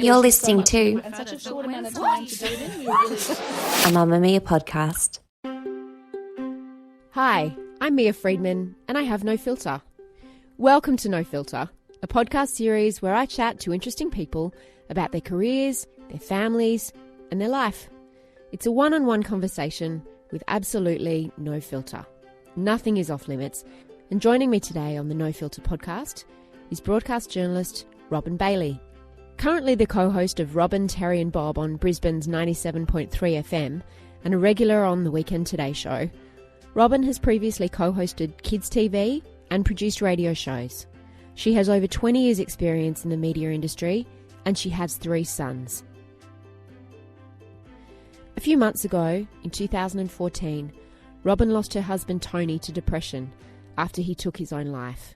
You're listening to and such a short amount of time to do it in. Really... a Mamma Mia podcast. Hi, I'm Mia Friedman, and I have no filter. Welcome to No Filter, a podcast series where I chat to interesting people about their careers, their families, and their life. It's a one-on-one conversation with absolutely no filter. Nothing is off limits. And joining me today on the No Filter podcast is broadcast journalist Robin Bailey. Currently the co-host of Robin, Terry and Bob on Brisbane's 97.3 FM and a regular on the Weekend Today show, Robin has previously co-hosted Kids TV and produced radio shows. She has over 20 years' experience in the media industry and she has 3 sons. A few months ago, in 2014, Robin lost her husband Tony to depression after he took his own life.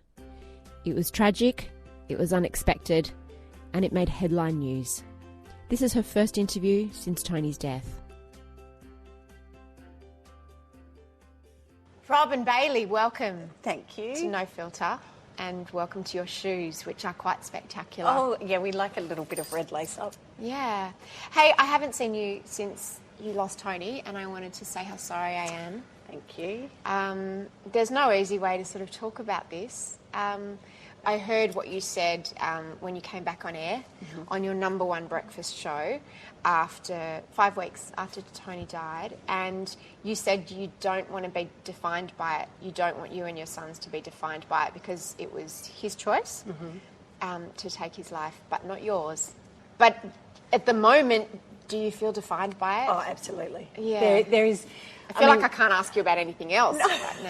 It was tragic, it was unexpected, and it made headline news. This is her first interview since Tony's death. Robin Bailey, welcome. Thank you. To No Filter, and welcome to your shoes, which are quite spectacular. Oh, yeah, we like a little bit of red lace up. Yeah. Hey, I haven't seen you since you lost Tony, and I wanted to say how sorry I am. Thank you. There's no easy way to sort of talk about this. I heard what you said when you came back on air on your number one breakfast show after 5 weeks after Tony died, and you said you don't want to be defined by it. You don't want you and your sons to be defined by it because it was his choice to take his life, but not yours. But at the moment, do you feel defined by it? Oh, absolutely. Yeah. There is... I feel like I can't ask you about anything else right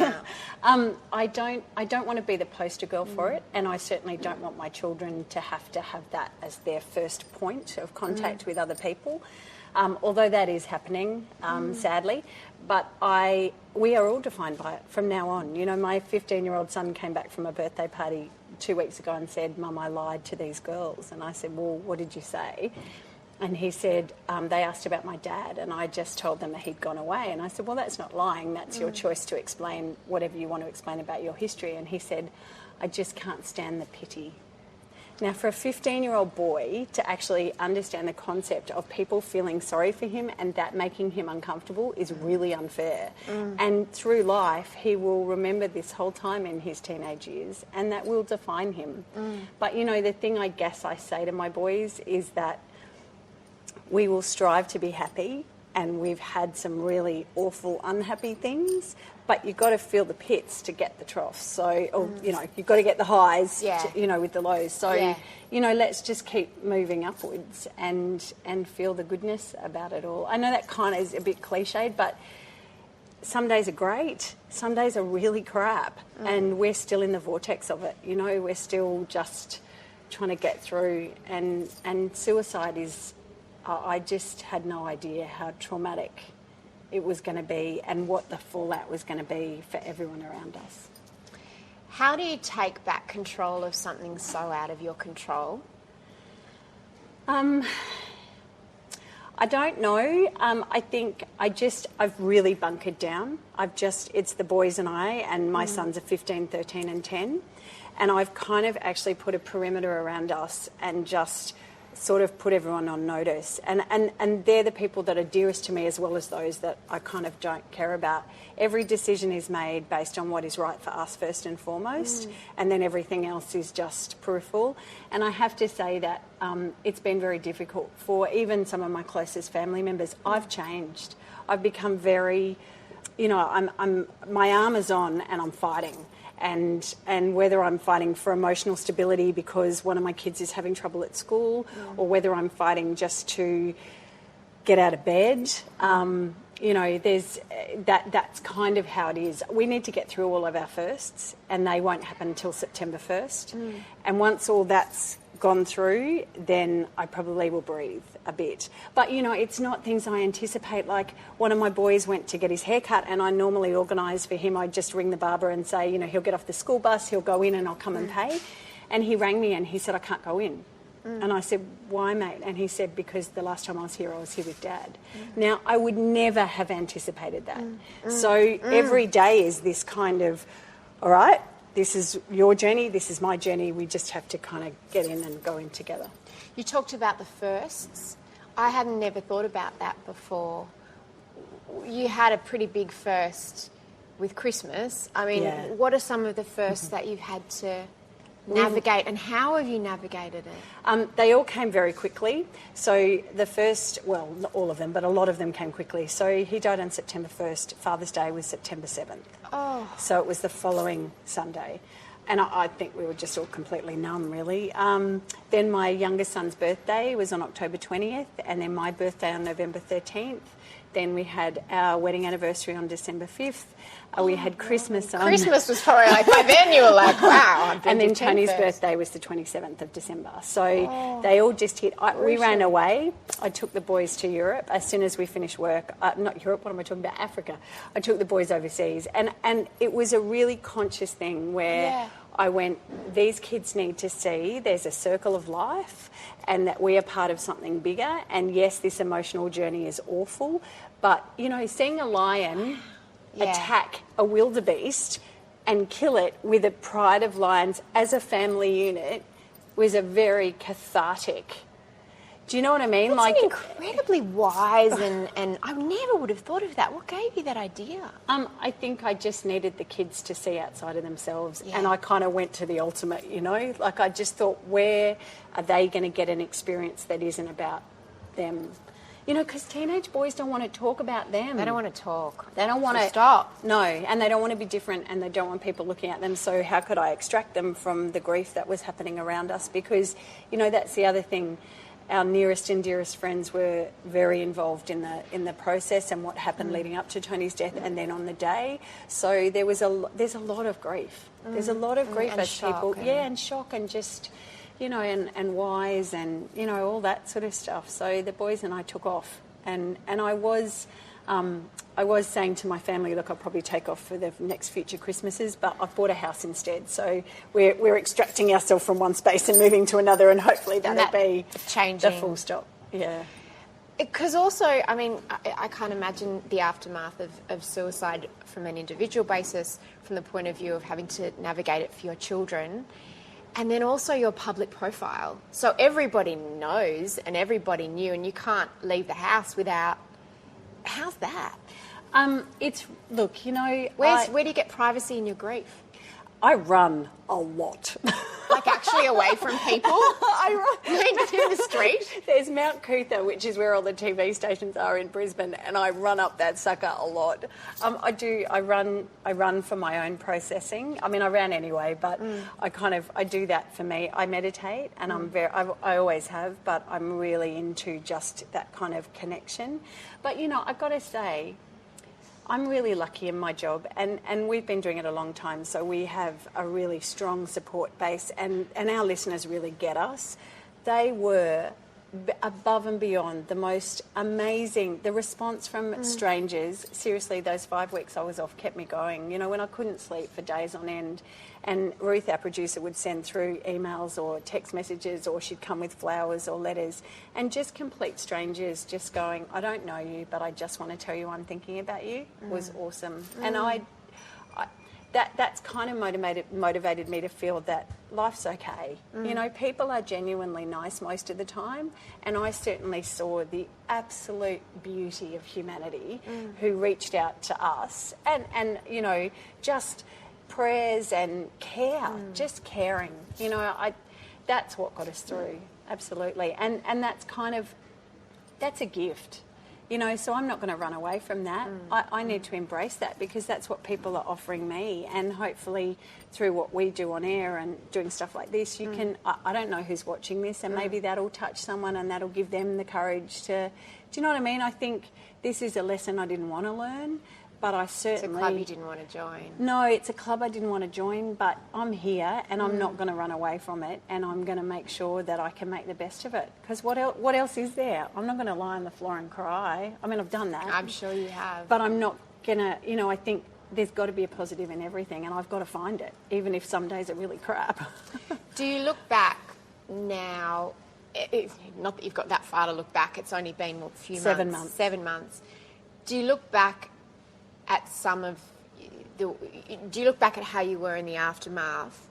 now. I don't want to be the poster girl for it, and I certainly don't want my children to have that as their first point of contact with other people, although that is happening, sadly. But we are all defined by it from now on. You know, my 15-year-old son came back from a birthday party 2 weeks ago and said, "Mum, I lied to these girls." And I said, "Well, what did you say?" And he said, they asked about my dad, and I just told them that he'd gone away. And I said, well, that's not lying. That's your choice to explain whatever you want to explain about your history. And he said, I just can't stand the pity. Now, for a 15-year-old boy to actually understand the concept of people feeling sorry for him and that making him uncomfortable is really unfair. And through life, he will remember this whole time in his teenage years, and that will define him. But, you know, the thing I guess I say to my boys is that we will strive to be happy, and we've had some really awful, unhappy things, but you've got to feel the pits to get the troughs. So, or, you know, you've got to get the highs, to, you know, with the lows. So, you know, let's just keep moving upwards and feel the goodness about it all. I know that kind of is a bit cliched, but some days are great, some days are really crap, and we're still in the vortex of it. You know, we're still just trying to get through, and suicide is... I just had no idea how traumatic it was going to be and what the fallout was going to be for everyone around us. How do you take back control of something so out of your control? I don't know. I think I've really bunkered down. It's the boys and I, and my sons are 15, 13 and 10. And I've kind of actually put a perimeter around us and just sort of put everyone on notice. And they're the people that are dearest to me as well as those that I kind of don't care about. Every decision is made based on what is right for us first and foremost, and then everything else is just peripheral. And I have to say that it's been very difficult for even some of my closest family members. I've changed. I've become very, you know, my armour's on and I'm fighting. And whether I'm fighting for emotional stability because one of my kids is having trouble at school, or whether I'm fighting just to get out of bed, you know, that's kind of how it is. We need to get through all of our firsts, and they won't happen until September 1st. And once all that's gone through, then I probably will breathe a bit. But, you know, it's not things I anticipate. Like, one of my boys went to get his hair cut, and I normally organise for him. I just ring the barber and say, you know, he'll get off the school bus, he'll go in and I'll come and pay. And he rang me and he said, I can't go in. And I said, why, mate? And he said, because the last time I was here with Dad. Now, I would never have anticipated that. So every day is this kind of, all right, this is your journey, this is my journey. We just have to kind of get in and go in together. You talked about the firsts. I had never thought about that before. You had a pretty big first with Christmas. I mean, what are some of the firsts that you've had to navigate, and how have you navigated it? They all came very quickly. So the first, well, not all of them, but a lot of them came quickly. So he died on September 1st. Father's Day was September 7th. Oh. So it was the following Sunday. And I think we were just all completely numb, really. Then my youngest son's birthday was on October 20th, and then my birthday on November 13th. Then we had our wedding anniversary on December 5th. We had Christmas on... Christmas was probably like, by then you were like, wow. And then Tony's birthday was the 27th of December. So they all just hit... we ran away. I took the boys to Europe as soon as we finished work. Not Europe, what am I talking about? Africa. I took the boys overseas. And it was a really conscious thing where I went, these kids need to see there's a circle of life and that we are part of something bigger. And yes, this emotional journey is awful. But, you know, seeing a lion... attack a wildebeest and kill it with a pride of lions as a family unit was a very cathartic. Do you know what I mean? That's incredibly wise and I never would have thought of that. What gave you that idea? I think I just needed the kids to see outside of themselves, and I kind of went to the ultimate, you know? Like I just thought, where are they going to get an experience that isn't about them? You know, because teenage boys don't want to talk about them. They don't want to talk. They don't want to... Stop. No, and they don't want to be different, and they don't want people looking at them. So how could I extract them from the grief that was happening around us? Because, you know, that's the other thing. Our nearest and dearest friends were very involved in the process and what happened leading up to Tony's death and then on the day. So there's a lot of grief. There's a lot of grief as people... and shock and just... you know, and wise and, you know, all that sort of stuff. So the boys and I took off. And I was saying to my family, look, I'll probably take off for the next future Christmases, but I've bought a house instead. So we're extracting ourselves from one space and moving to another, and hopefully that'll be changing. The full stop. Yeah. Because also, I mean, I can't imagine the aftermath of suicide from an individual basis, from the point of view of having to navigate it for your children. And then also your public profile. So everybody knows and everybody knew, and you can't leave the house without... How's that? Look, you know... Where do you get privacy in your grief? I run a lot. Like actually away from people? I run in the street? There's Mount Cootha, which is where all the TV stations are in Brisbane, and I run up that sucker a lot. I run for my own processing. I mean, I ran anyway, but I do that for me. I meditate, and I always have, but I'm really into just that kind of connection. But, you know, I've got to say, I'm really lucky in my job, and we've been doing it a long time, so we have a really strong support base, and our listeners really get us. They were above and beyond the most amazing. The response from strangers, seriously, those 5 weeks I was off kept me going. You know, when I couldn't sleep for days on end, and Ruth, our producer, would send through emails or text messages, or she'd come with flowers or letters, and just complete strangers just going, I don't know you, but I just want to tell you I'm thinking about you, was awesome. And that's kind of motivated me to feel that life's okay. You know, people are genuinely nice most of the time, and I certainly saw the absolute beauty of humanity who reached out to us, and you know, just prayers and care, just caring. You know, that's what got us through, absolutely. And that's a gift. You know, so I'm not going to run away from that. I need to embrace that, because that's what people are offering me. And hopefully through what we do on air and doing stuff like this, you can... I don't know who's watching this, and maybe that'll touch someone and that'll give them the courage to... Do you know what I mean? I think this is a lesson I didn't want to learn, but I certainly... It's a club you didn't want to join. No, it's a club I didn't want to join, but I'm here and I'm not going to run away from it, and I'm going to make sure that I can make the best of it. Because what else is there? I'm not going to lie on the floor and cry. I mean, I've done that. I'm sure you have. But I'm not going to, you know, I think there's got to be a positive in everything, and I've got to find it, even if some days are really crap. Do you look back now? Not that you've got that far to look back. It's only been a few months. 7 months. 7 months. Do you look back at some of do you look back at how you were in the aftermath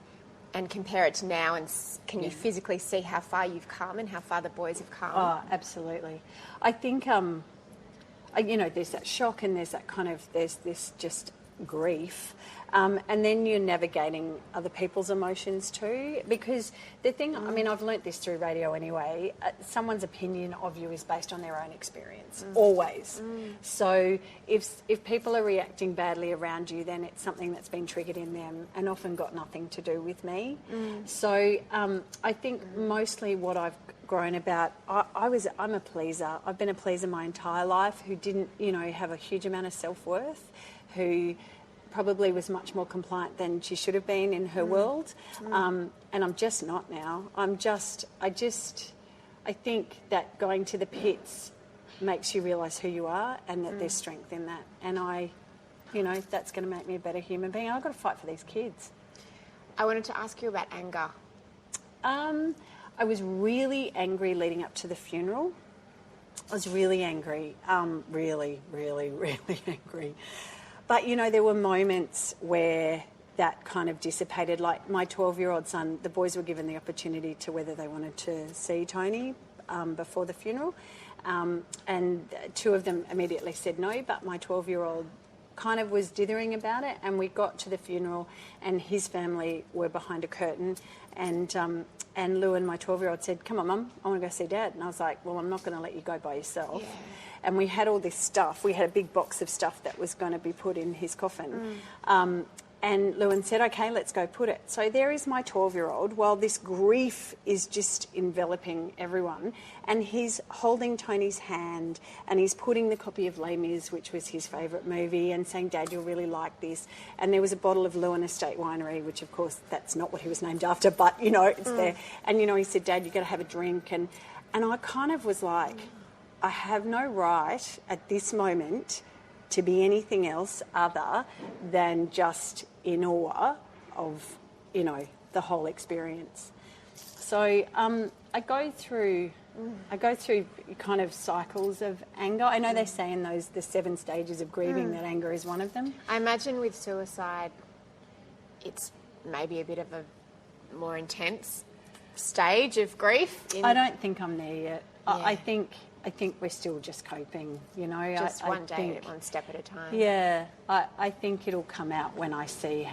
and compare it to now, and can you physically see how far you've come and how far the boys have come? Oh, absolutely. I think, there's that shock and there's that there's this just grief. And then you're navigating other people's emotions too, because the thing, I've learnt this through radio anyway, someone's opinion of you is based on their own experience, always. So if people are reacting badly around you, then it's something that's been triggered in them and often got nothing to do with me. So I think mostly what I've grown about, I'm a pleaser. I've been a pleaser my entire life who didn't, have a huge amount of self-worth, who probably was much more compliant than she should have been in her world. And I'm just not now. I think that going to the pits makes you realise who you are and that there's strength in that. And that's going to make me a better human being. I've got to fight for these kids. I wanted to ask you about anger. I was really angry leading up to the funeral. I was really angry, really, really, really angry. But, there were moments where that kind of dissipated. Like my 12-year-old son, the boys were given the opportunity to whether they wanted to see Tony before the funeral. And two of them immediately said no, but my 12-year-old kind of was dithering about it. And we got to the funeral and his family were behind a curtain. And Lou and my 12-year-old said, "Come on, Mum, I want to go see Dad." And I was like, "Well, I'm not going to let you go by yourself." Yeah. And we had all this stuff. We had a big box of stuff that was going to be put in his coffin. And Lewin said, "Okay, let's go put it." So there is my 12-year-old, while this grief is just enveloping everyone, and he's holding Tony's hand and he's putting the copy of Les Mis, which was his favourite movie, and saying, "Dad, you'll really like this." And there was a bottle of Lewin Estate Winery, which of course that's not what he was named after, but it's there. And he said, "Dad, you've got to have a drink." And I kind of was like, I have no right at this moment to be anything else other than just in awe of, the whole experience. So I go through kind of cycles of anger. I know they say in the 7 stages of grieving that anger is one of them. I imagine with suicide, it's maybe a bit of a more intense stage of grief. I don't think I'm there yet. Yeah. I think we're still just coping, Just one step at a time. Yeah, I think it'll come out when I see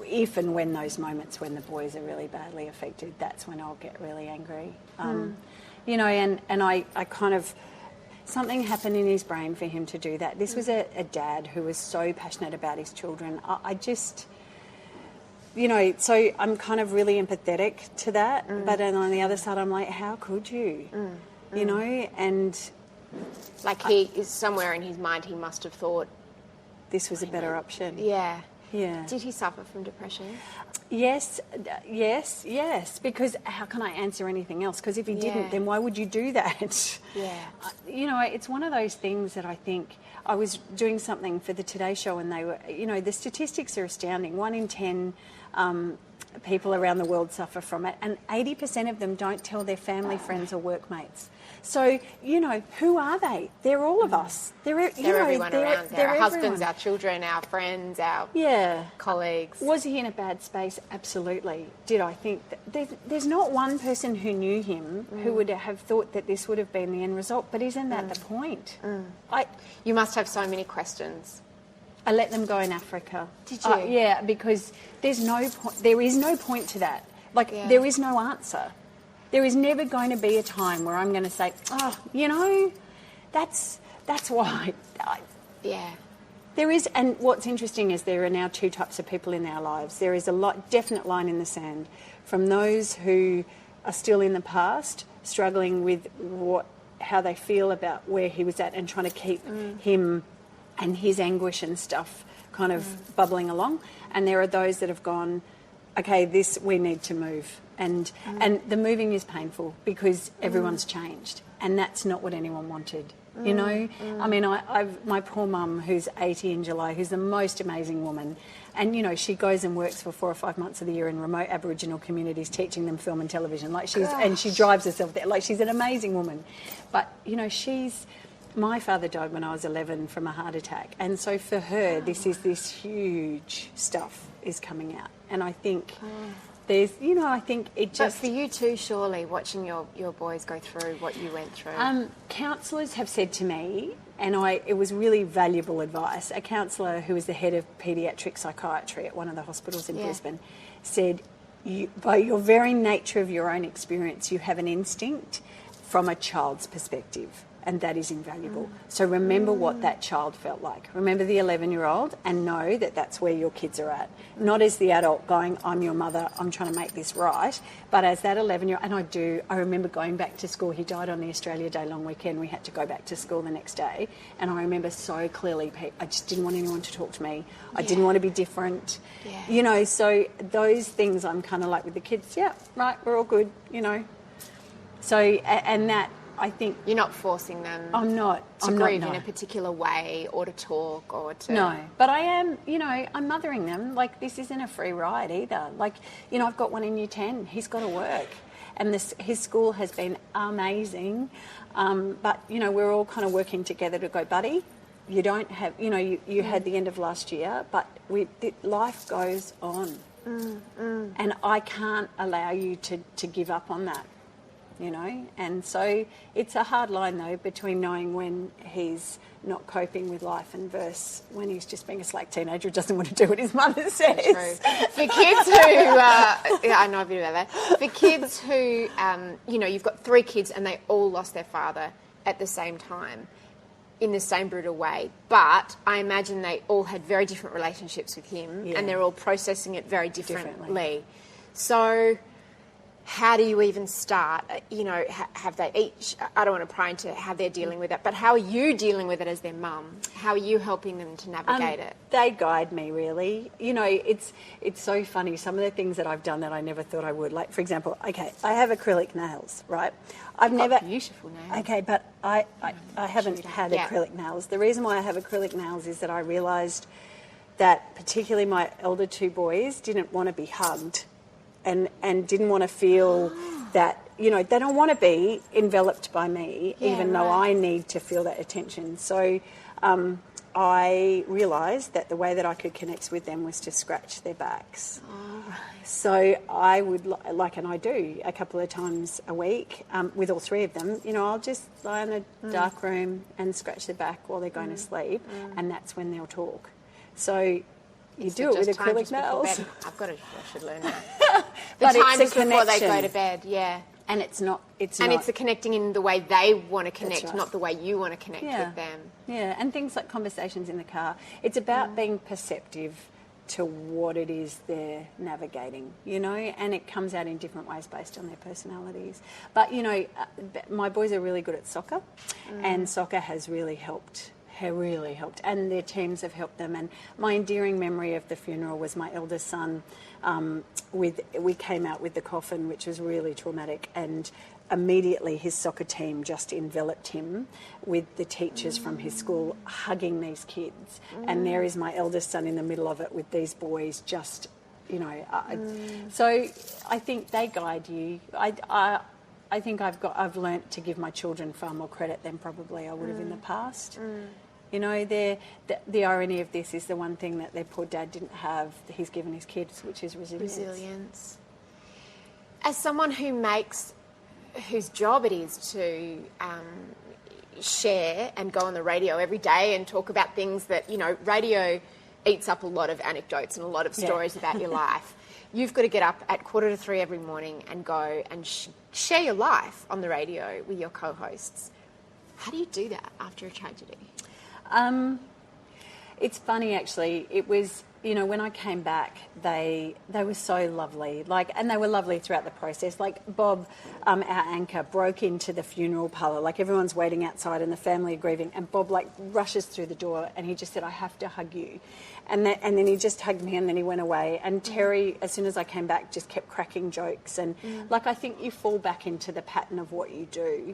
if and when those moments when the boys are really badly affected, that's when I'll get really angry. And I kind of, something happened in his brain for him to do that. This was a dad who was so passionate about his children. I just... so I'm kind of really empathetic to that, but then on the other side I'm like, how could you? And... Like he is somewhere in his mind, he must have thought... This was a better option. Yeah. Yeah. Did he suffer from depression? Yes, because how can I answer anything else? Because if he didn't, then why would you do that? Yeah. It's one of those things that I think... I was doing something for the Today Show and they were... the statistics are astounding. 1 in 10 people around the world suffer from it, and 80% of them don't tell their family, friends or workmates. So, who are they? They're all of us. They're everyone around. They're our husbands, everyone. our children, our friends, our colleagues. Was he in a bad space? Absolutely. Did I think that there's not one person who knew him who would have thought that this would have been the end result, but isn't that the point? You must have so many questions. I let them go in Africa. Did you? Yeah, because there is no point to that. There is no answer. There is never going to be a time where I'm going to say, that's why. Yeah. There is, and what's interesting is there are now 2 types of people in our lives. There is a definite line in the sand from those who are still in the past, struggling with how they feel about where he was at and trying to keep him and his anguish and stuff kind of bubbling along. And there are those that have gone, okay, we need to move. And the moving is painful because everyone's changed. And that's not what anyone wanted, I mean, my poor mum, who's 80 in July, who's the most amazing woman, and, she goes and works for 4 or 5 months of the year in remote Aboriginal communities, teaching them film and television. And she drives herself there. She's an amazing woman. But, my father died when I was 11 from a heart attack. And so for her, this huge stuff is coming out. And I think there's, I think it just... But for you too, surely, watching your boys go through what you went through. Counsellors have said to me, and it was really valuable advice, a counsellor who was the head of paediatric psychiatry at one of the hospitals in Brisbane said, by your very nature of your own experience, you have an instinct from a child's perspective, and that is invaluable. So remember what that child felt like. Remember the 11-year-old and know that that's where your kids are at. Not as the adult going, I'm your mother, I'm trying to make this right, but as that 11-year-old, and I remember going back to school. He died on the Australia Day long weekend. We had to go back to school the next day, and I remember so clearly, I just didn't want anyone to talk to me. I didn't want to be different. Yeah. So those things I'm kind of like with the kids, right, we're all good, So, and that, I think... You're not forcing them to grieve in a particular way or to talk or to... No, but I am, I'm mothering them. Like, this isn't a free ride either. Like, I've got one in Year 10. He's got to work. And his school has been amazing. But, we're all kind of working together to go, buddy, you don't have... You had the end of last year, but life goes on. And I can't allow you to give up on that. And so it's a hard line, though, between knowing when he's not coping with life and versus when he's just being a slack teenager who doesn't want to do what his mother says. True. For kids who, I know a bit about that. For kids who, you've got 3 kids and they all lost their father at the same time in the same brutal way, but I imagine they all had very different relationships with him and they're all processing it very differently. So... how do you even start? Have they each... I don't want to pry into how they're dealing with it, but how are you dealing with it as their mum? How are you helping them to navigate it? They guide me, really. It's so funny. Some of the things that I've done that I never thought I would. Like, for example, I have acrylic nails, right? I've never... beautiful nails. Okay, but I haven't had acrylic nails. The reason why I have acrylic nails is that I realised that particularly my elder 2 boys didn't want to be hugged. And didn't want to feel that, they don't want to be enveloped by me, even though I need to feel that attention. So I realised that the way that I could connect with them was to scratch their backs. Oh, right. So I would, and I do a couple of times a week with all 3 of them, I'll just lie in a dark room and scratch their back while they're going to sleep, and that's when they'll talk. So... You do it with acrylic nails. I should learn that. But time it's a just before they connection. go to bed, And it's the connecting in the way they want to connect, right. not the way you want to connect with them. Yeah, and things like conversations in the car. It's about being perceptive to what it is they're navigating, and it comes out in different ways based on their personalities. But, my boys are really good at soccer, and soccer has really helped, and their teams have helped them. And my endearing memory of the funeral was my eldest son. We came out with the coffin, which was really traumatic, and immediately his soccer team just enveloped him with the teachers from his school hugging these kids. And there is my eldest son in the middle of it with these boys just, So I think they guide you. I think I've learnt to give my children far more credit than probably I would have in the past. The irony of this is the one thing that their poor dad didn't have, he's given his kids, which is resilience. As someone whose job it is to share and go on the radio every day and talk about things that, radio eats up a lot of anecdotes and a lot of stories about your life. You've got to get up at 2:45 every morning and go and share your life on the radio with your co-hosts. How do you do that after a tragedy? It's funny, actually. It was, when I came back, they were so lovely. And they were lovely throughout the process. Like, Bob, our anchor, broke into the funeral parlour. Like, everyone's waiting outside and the family are grieving. And Bob, rushes through the door and he just said, I have to hug you. And then he just hugged me and then he went away. And Terry, as soon as I came back, just kept cracking jokes. And, I think you fall back into the pattern of what you do.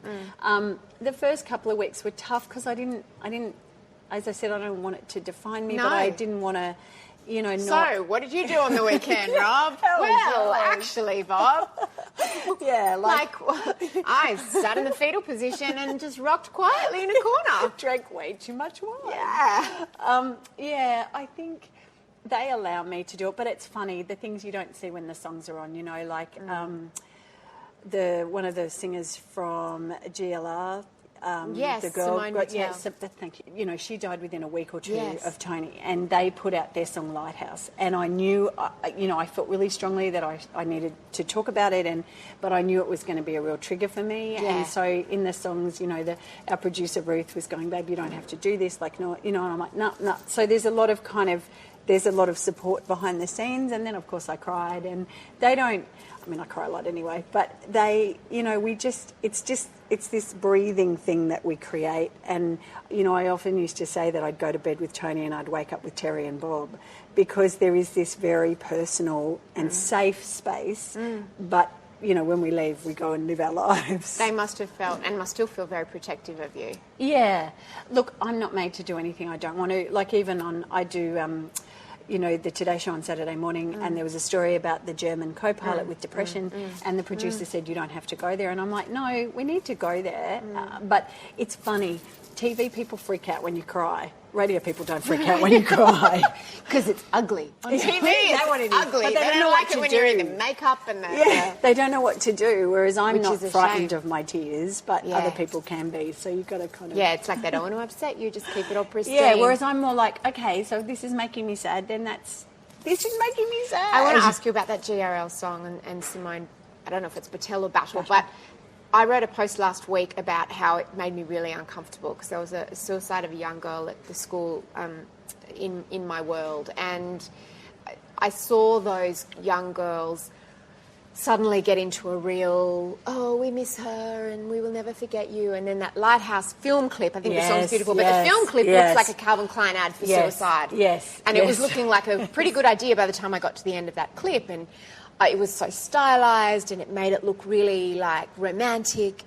The first couple of weeks were tough because I didn't, as I said, I don't want it to define me, but I didn't want to, not... So, what did you do on the weekend, Rob? Well, actually, Bob, yeah, I sat in the fetal position and just rocked quietly in a corner. Drank way too much wine. Yeah. Yeah, I think they allow me to do it, but it's funny, the things you don't see when the songs are on, one of the singers from GLR, yes, the girl, Simone Mattel. thank you. She died within a week or two Yes. of Tony, and they put out their song Lighthouse, and I knew, I felt really strongly that I needed to talk about it, but I knew it was going to be a real trigger for me, Yeah. and so in the songs, our producer Ruth was going, babe, you don't have to do this, no, and I'm like, no. So there's a lot of support behind the scenes, and then of course I cried, and they don't. I mean, I cry a lot anyway, but they, it's this breathing thing that we create. And, I often used to say that I'd go to bed with Tony and I'd wake up with Terry and Bob, because there is this very personal and safe space. But, when we leave, we go and live our lives. They must have felt and must still feel very protective of you. Yeah. Look, I'm not made to do anything I don't want to. Like, even I do... the Today Show on Saturday morning, and there was a story about the German co-pilot with depression, and the producer said, you don't have to go there. And I'm like, no, we need to go there. But it's funny. TV people freak out when you cry. Radio people don't freak out when you cry. Because it's ugly. On TV, That one it's it is. ugly. But They don't know like what it to when do. you're in the makeup and the... Yeah, they don't know what to do, whereas I'm Which not is a frightened shame. of my tears, but Yeah. other people can be, so you've got to kind of... Yeah, it's like they don't want to upset you, just keep it all pristine. Yeah, whereas I'm more like, okay, so if this is making me sad, then this is making me sad. I want to ask you about that GRL song and Simone, I don't know if it's Battle or Battle, but I wrote a post last week about how it made me really uncomfortable because there was a suicide of a young girl at the school in my world, and I saw those young girls suddenly get into a real, we miss her and we will never forget you, and then that Lighthouse film clip, I think the song's beautiful, but the film clip looks like a Calvin Klein ad for suicide. Yes. And it was looking like a pretty good idea by the time I got to the end of that clip, and it was so stylised and it made it look really like romantic.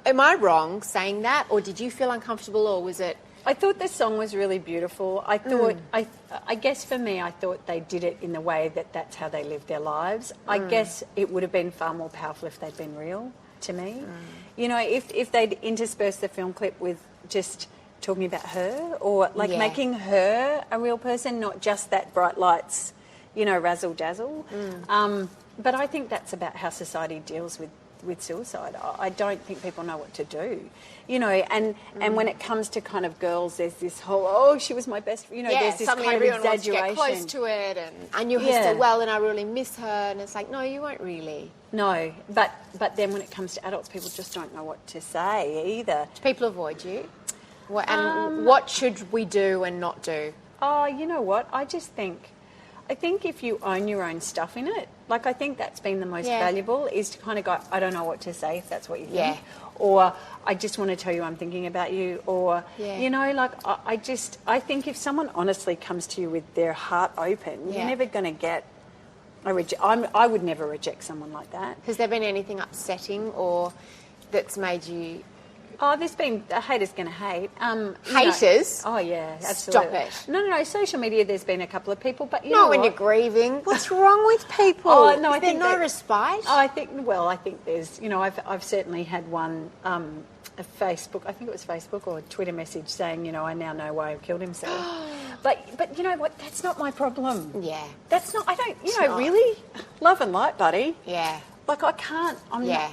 Am I wrong saying that, or did you feel uncomfortable, or was it... I thought the song was really beautiful. I thought, I guess for me, I thought they did it in the way that that's how they lived their lives. I guess it would have been far more powerful if they'd been real to me. If they'd interspersed the film clip with just talking about her, or making her a real person, not just that bright lights, razzle dazzle. But I think that's about how society deals with suicide. I don't think people know what to do, and when it comes to kind of girls, there's this whole, she was my best, there's this suddenly kind of everyone wants to exaggeration. get close to it, and I knew her so well and I really miss her, and it's like, no, you won't really. No, but then when it comes to adults, people just don't know what to say either. Do people avoid you? What should we do and not do? Oh, you know what? I think if you own your own stuff in it, I think that's been the most valuable, is to kind of go, I don't know what to say if that's what you think. Yeah. Or I just want to tell you I'm thinking about you. Or, I think if someone honestly comes to you with their heart open, you're never going to get I would never reject someone like that. Has there been anything upsetting or that's made you... Oh, there's been haters going to hate. Haters? Oh, yeah, absolutely. Stop it. No, social media, there's been a couple of people, but you Not know when what? you're grieving. What's wrong with people? Oh, no, Is I there think no that- respite? I think there's, I've certainly had one, a Facebook, I think it was Facebook or a Twitter message saying, I now know why he killed himself. But you know what? That's not my problem. Yeah. That's not, I don't, not. really? Love and light, buddy. Yeah. I can't, Yeah.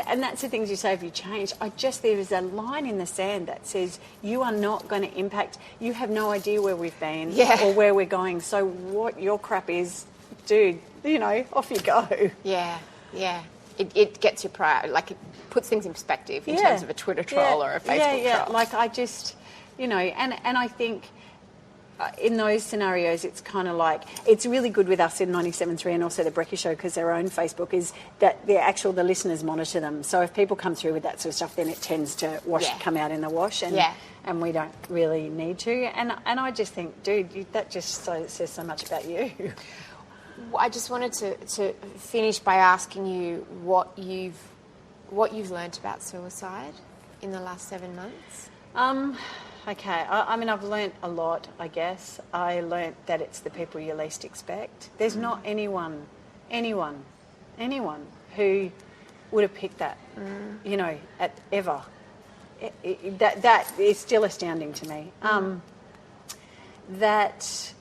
and that's the things you say, if you change, there is a line in the sand that says you are not going to impact, you have no idea where we've been or where we're going, so what your crap is, dude, off you go. Yeah, yeah. It gets your pride, it puts things in perspective in terms of a Twitter troll or a Facebook troll. I just, and I think in those scenarios, it's kind of it's really good with us in 97.3 and also the Brecky Show, because their own Facebook is that the listeners monitor them. So if people come through with that sort of stuff, then it tends to come out in the wash, and we don't really need to. And I just think, dude, that just says so much about you. I just wanted to finish by asking you what you've learnt about suicide in the last 7 months. Okay. I mean, I've learnt a lot, I guess. I learnt that it's the people you least expect. There's not anyone who would have picked that, ever. That is still astounding to me. That,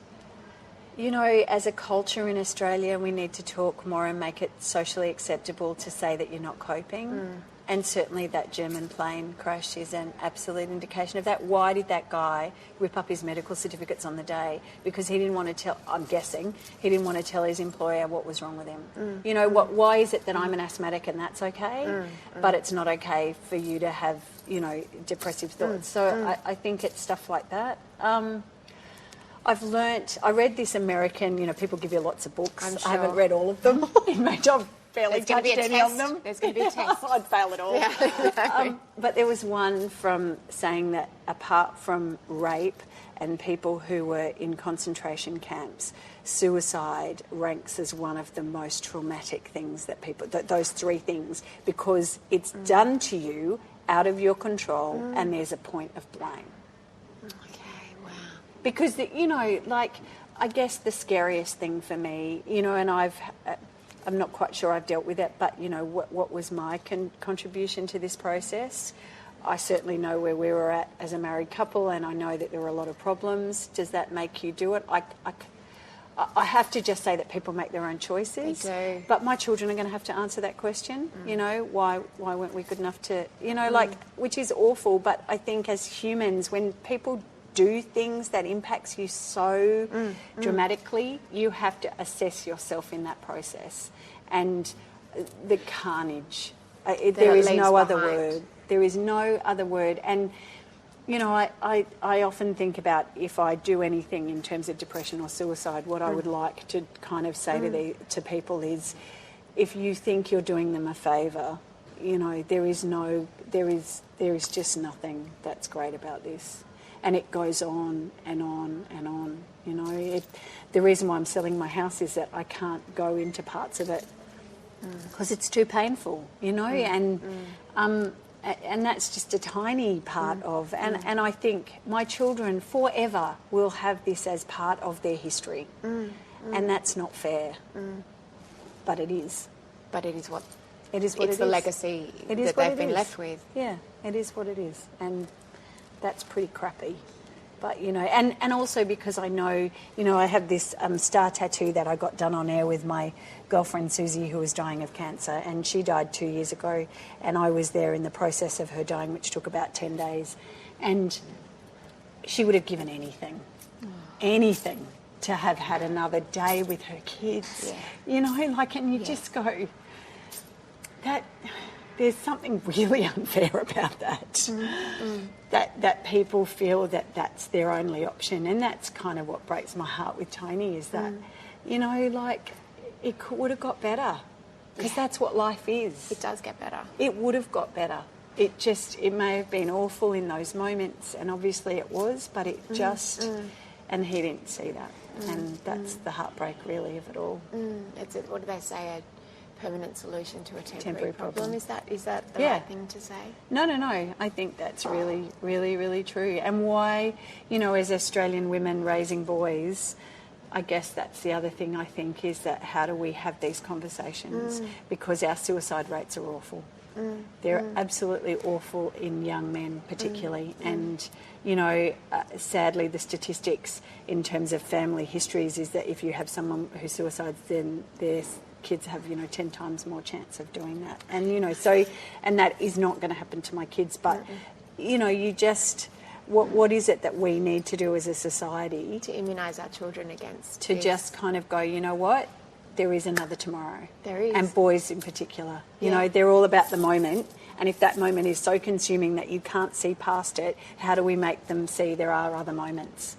as a culture in Australia, we need to talk more and make it socially acceptable to say that you're not coping. And certainly that German plane crash is an absolute indication of that. Why did that guy rip up his medical certificates on the day? Because he didn't want to tell, I'm guessing, he didn't want to tell his employer what was wrong with him. Why is it that I'm an asthmatic and that's okay, but it's not okay for you to have, depressive thoughts? So I think it's stuff like that. I read this American, people give you lots of books. I'm sure. I haven't read all of them. I've barely touched any of them. There's going to be a test. I'd fail it all. Yeah. But there was one from saying that apart from rape and people who were in concentration camps, suicide ranks as one of the most traumatic things that people, those three things, because it's done to you out of your control and there's a point of blame. Okay, wow. Because, I guess the scariest thing for me, and I'm not quite sure I've dealt with it, but, what was my contribution to this process? I certainly know where we were at as a married couple, and I know that there were a lot of problems. Does that make you do it? I have to just say that people make their own choices. They do. But my children are going to have to answer that question, why weren't we good enough to, which is awful. But I think as humans, when people do things that impacts you so dramatically, you have to assess yourself in that process. And the carnage, there is no other word. There is no other word. And, I often think about if I do anything in terms of depression or suicide, what I would like to kind of say to people is, if you think you're doing them a favour, there is just nothing that's great about this. And it goes on and on and on, The reason why I'm selling my house is that I can't go into parts of it because it's too painful, and that's just a tiny part of, and I think my children forever will have this as part of their history, and that's not fair, but it is. But it is what it is. What it's it the is. legacy It is that what they've it been is. left with. Yeah, it is what it is, and that's pretty crappy. But, and also because I know, I have this star tattoo that I got done on air with my girlfriend Susie, who was dying of cancer, and she died 2 years ago, and I was there in the process of her dying, which took about 10 days, and she would have given anything to have had another day with her kids, and you just go, that there's something really unfair about that. That people feel that that's their only option, and that's kind of what breaks my heart with Tony is that, it would have got better, because that's what life is. It does get better. It would have got better. It may have been awful in those moments, and obviously it was, but it just, and he didn't see that, and that's the heartbreak really of it all. What do they say? A permanent solution to a temporary problem. Is that the Yeah. right thing to say? No. I think that's really, really, really true. And why, as Australian women raising boys, I guess that's the other thing I think is that how do we have these conversations? Because our suicide rates are awful. They're absolutely awful in young men particularly. And, sadly the statistics in terms of family histories is that if you have someone who suicides, then there's kids have 10 times more chance of doing that, and and that is not going to happen to my kids, but you just what is it that we need to do as a society To immunise our children against to this. just kind of go, what, there is another tomorrow. There is. And boys in particular, they're all about the moment, and if that moment is so consuming that you can't see past it, how do we make them see there are other moments?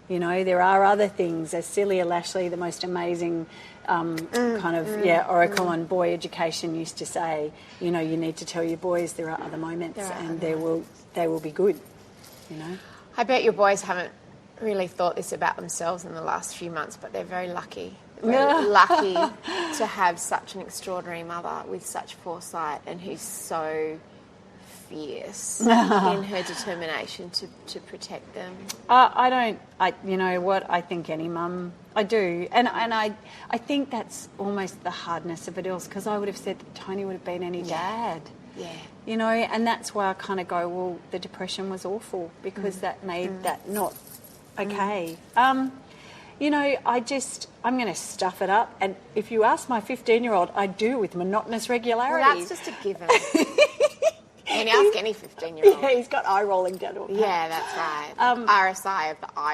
There are other things. As Celia Lashley, the most amazing oracle on boy education used to say, you need to tell your boys there are other moments, and they will be good, I bet your boys haven't really thought this about themselves in the last few months, but they're very lucky. Lucky to have such an extraordinary mother with such foresight and who's so fierce in her determination to protect them. I don't. You know what? I think any mum. I do, and I think that's almost the hardness of it all, because I would have said that Tony would have been any dad. Yeah. You know, and that's why I kind of go, well, the depression was awful because that made that not okay. You know, I'm going to stuff it up, and if you ask my 15-year-old, I do with monotonous regularity. Well, that's just a given. And ask any 15-year-old. Yeah, he's got eye rolling down. Yeah, that's right. RSI of the eye